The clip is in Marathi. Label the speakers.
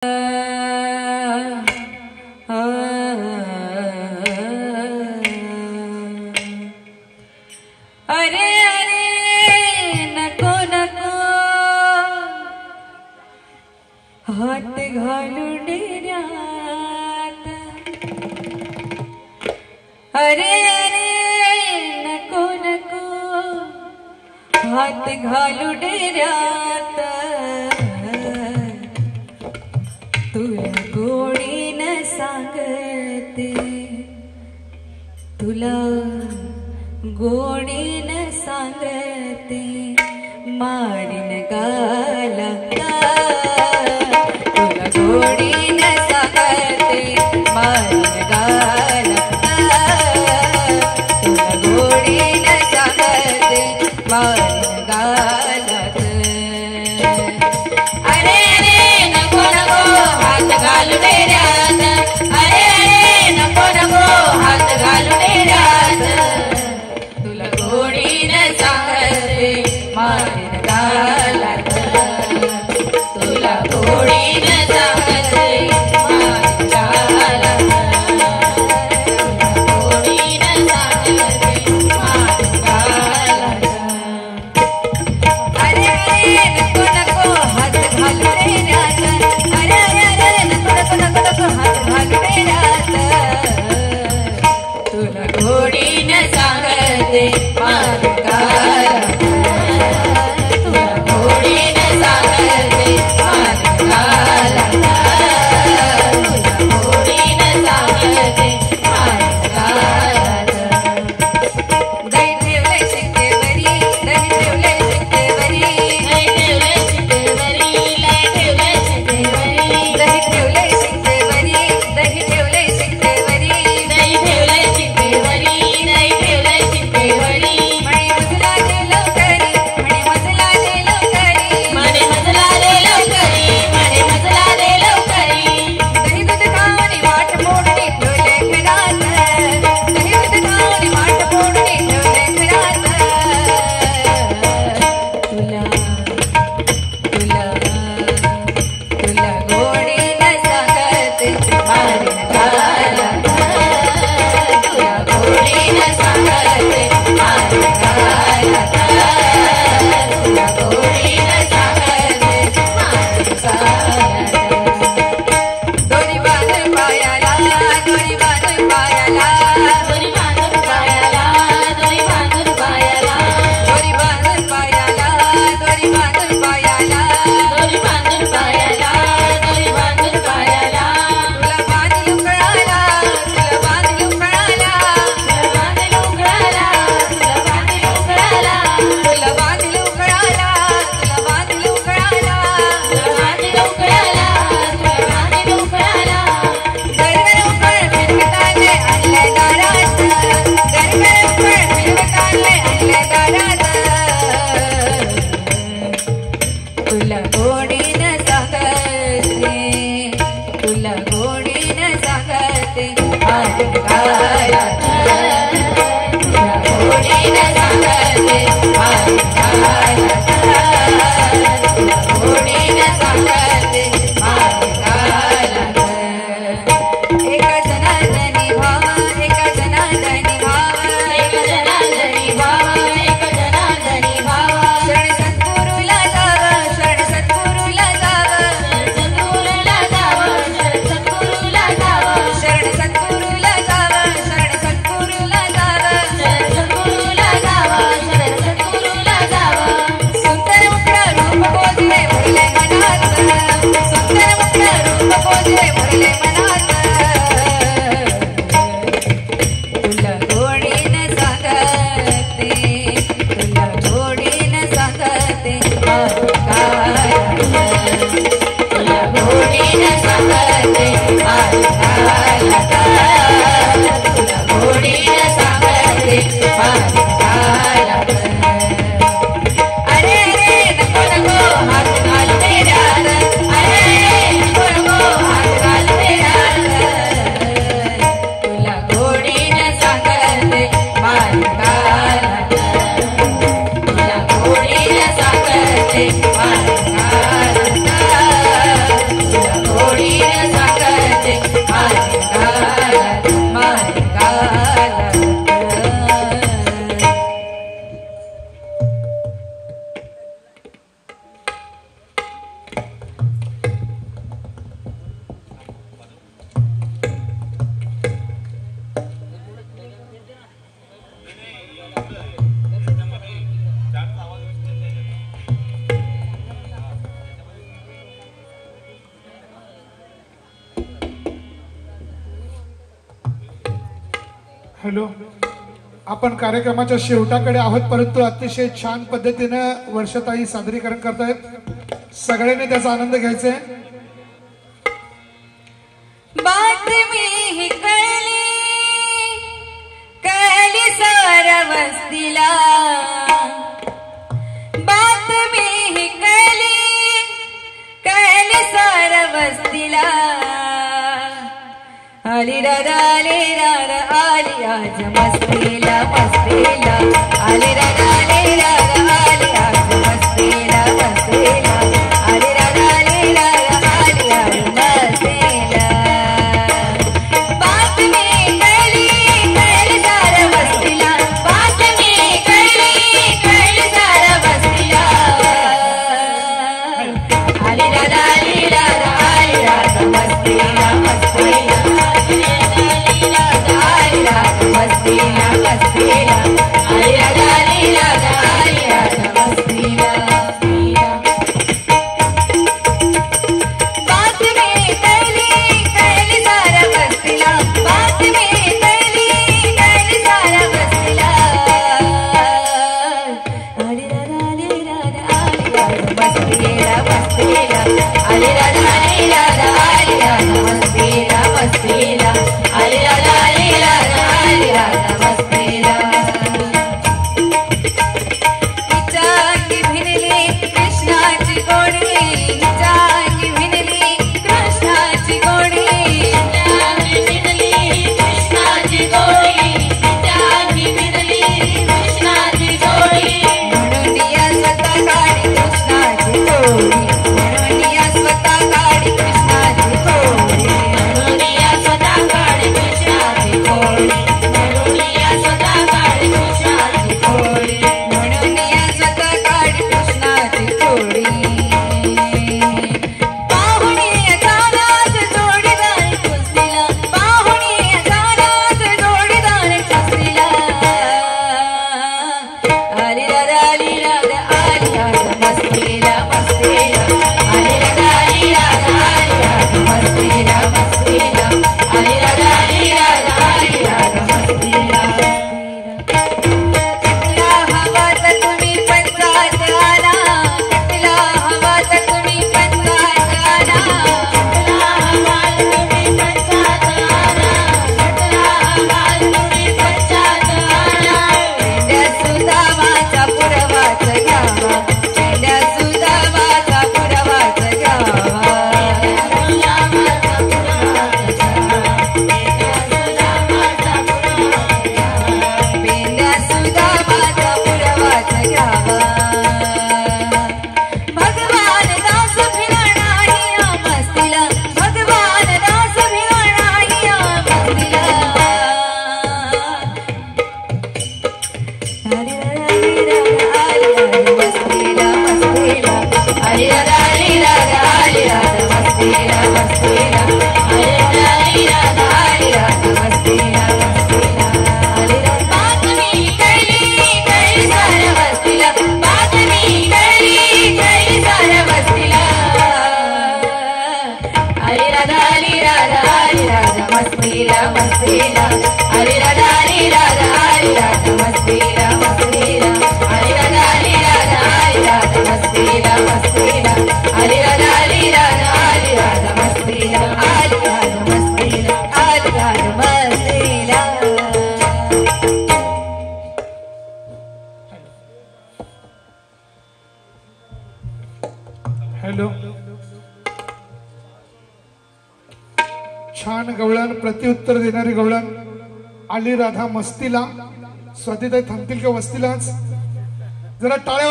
Speaker 1: अरे अरे नको नको हात घालू डेऱ्यात। अरे अरे नको नको हात घालू डेऱ्यात। तुला गोडीनं सांगते, तुला गोडीनं सांगते, मारीन गाला। तुला गोडीनं सांगते, मारीन गाला। तुला गोडीनं सांगते, मारीन गाला। अरे अरे नको नको हात घालू डेऱ्यात। अरे अरे नको नको हात घालू डेऱ्यात। तुला गोडीनं सांगते, मारीन गालात। तुला गोडीनं सांगते, मारीन गालात। तुला गोडीनं सांगते, मारीन गालात। अरे अरे नको नको हात घालू डेऱ्यात। अरे अरे नको नको नको नको हात घालू डेऱ्यात। तुला गोडीनं सांगते, मारीन गालात। तुला गोडीनं सांगते, मारीन गालात। तुला गोडीनं सांगते, मारीन गालात। दही ठेवलंय शिकेवरी, दही ठेवलंय शिकेवरी, दही ठेवलंय शिकेवरी, लय ठेवलंय शिकेवरी। दही ठेवलंय शिकेवरी, दही ठेवलंय शिकेवरी, दही ठेवलंय शिकेवरी, दही ठेवलंय शिकेवरी। मणी मजला दे लवकरी, मणी मजला दे लवकरी, मणी मजला दे लवकरी, मणी मजला दे लवकरी। दही दूध खाऊन वाट मोडली ठेवले घरात। दही दूध खाऊन वाट मोडली ठेवले घरात। तुला तुला तुला गोडीनं सांगते, मारीन गालात। तुला गोडीनं सांगते, मारीन गालात। तुला गोडीनं सांगते, मारीन गालात। दोरी बांधून पायाला, दोरी बांधून पायाला, दोरी बांधून पायाला, दोरी बांधून पायाला, दोरी बांधून पायाला, दोरी बांधून पायाला, दोरी बांधून पायाला, दोरी बांधून पायाला। तुला बांधलू कळाला, तुला बांधलू कळाला, तुला बांधलू कळाला, तुला बांधलू कळाला, तुला बांधलू कळाला, तुला बांधलू कळाला, तुला बांधलू कळाला, तुला बांधलू कळाला। गरगर उकळ फिरवताले आणले दारात, गरगर उकळ फिरवताले आणले दारात। तुला गोडीनं सांगते, तुला गोडीनं सांगते, मारीन गालात। तुला गोडीनं सांगते, मारीन गालात। तुला गोडीनं सांगते, मारीन गालात। एका जनार्दनी भावा, एका जनार्दनी भावा, एका जनार्दनी भावा, एका जनार्दनी भावा। शरण सद्गुरूला जावं, शरण सद्गुरूला जावं, शरण सद्गुरूला जावं, शरण सद्गुरूला जावं, शरण सद्गुरूला जावं, शरण सद्गुरूला जावं, शरण सद्गुरूला जावं, शरण सद्गुरूला जावं। सुंदर मुक्ता रूप बोधले भरले मनात, सुंदर मुक्ता रूप बोधले भरले मनात। तुला गोडीनं सांगते, तुला गोडीनं सांगते, मारीन गालात। तुला गोडीनं सांगते, मारीन गालात। तुला गोडीनं सांगते, मारीन गालात। अरे अरे नको नको हात घालू डेऱ्यात। अरे अरे नको नको हात घालू डेऱ्यात। तुला गोडीनं सांगते, मारीन गालात। तुला गोडीनं सांगते, मारीन गालात। तुला गोडीनं
Speaker 2: हॅलो, आपण कार्यक्रमाच्या शेवटाकडे आहोत, परंतु अतिशय छान पद्धतीनं वर्षाताई सादरीकरण करतायत. सगळ्यांनी त्याचा आनंद घ्यायचा आहे.
Speaker 1: बातमी ही कळली कळली साऱ्या वस्तीला, बातमी ही कळली कळली साऱ्या वस्तीला. आली राधा आली राधा आली आज मस्तीला मस्तीला. आली राधा आली राधा आली आज मस्तीला मस्तीला. आली राधा आली राधा आली आज मस्तीला. बातमी कळली कळली साऱ्या वस्तीला, बातमी कळली कळली साऱ्या वस्तीला. आली राधा आली राधा आली आज मस्तीला मस्तीला. मस्तीला मस्तीला. आली राधा आली राधा आली राधा मस्तीला. बातमी कळली कळली साऱ्या वस्तीला, बातमी कळली कळली साऱ्या वस्तीला. आली राधा आली राधा आली राधा मस्तीला मस्तीला. आली राधा आली राधा आली राधा मस्तीला मस्तीला. आली राधा आली राधा आली राधा मस्तीला. हिच्या अंगी भिनली कृष्णाची गोडी, हिच्या अंगी भिनली कृष्णाची गोडी. हिच्या अंगी भिनली कृष्णाची गोडी, हिच्या अंगी भिनली कृष्णाची गोडी. म्हणून या स्वतः काढी कृष्णाची गोडी, म्हणून या स्वतः काढी कृष्णाची गोडी. म्हणून या स्वतः काढी कृष्णाची गोडी, म्हणून या स्वतः काढी कृष्णाची गोडी. म्हणून या स्वतः काढी कृष्णाची गोडी. पाहुणी जाणार जोडीदार कुस्तीला, पाहुणी जाणार जोडीदार कुस्तीला. आली राधा आली राधा आली राधा मस्तीला मस्तीला. आली राधा आली राधा आली राधा मस्तीला मस्तीला. आली राधा आली राधा आली राधा मस्तीला. कटला हवा तर तुम्ही पंचात आला, कटला हवा तर तुम्ही पंचात आला. कटला हवा तुम्ही पंचात आला, कटला हवा तुम्ही पंचात आला. पेंड्या सुदामाचा पुरवाच घ्यावा, पेंड्या सुदामाचा पुरवाच घ्यावा. पेंड्या सुदामाचा पुरवाच घ्यावा. भगवान दास भिवणाही या मस्तीला, भगवान दास भिवणाही या मस्तीला. आली राधा आली राधा मस्तीला मस्तीला. आली राधा आली राधा आली राधा मस्तीला मस्तीला. आली राधा आली राधा आली राधा मस्तीला मस्तीला. आली राधा. बातमी कळली कळली साऱ्या वस्तीला, बातमी कळली कळली साऱ्या वस्तीला. आली राधा आली राधा आली राधा मस्तीला मस्तीला. आली राधा आली राधा आली राधा मस्तीला मस्तीला. आली राधा आली राधा आली राधा मस्तीला मस्तीला. आली राधा आली राधा आली राधा मस्तीला. आली राधा मस्तीला आली राधा मस्तीला.
Speaker 2: हॅलो, छान गवळण, प्रत्युत्तर देणारी गवळण. आली राधा मस्तीला. स्वातीताई थांबतील का वस्तीलाच? जरा टाळ्या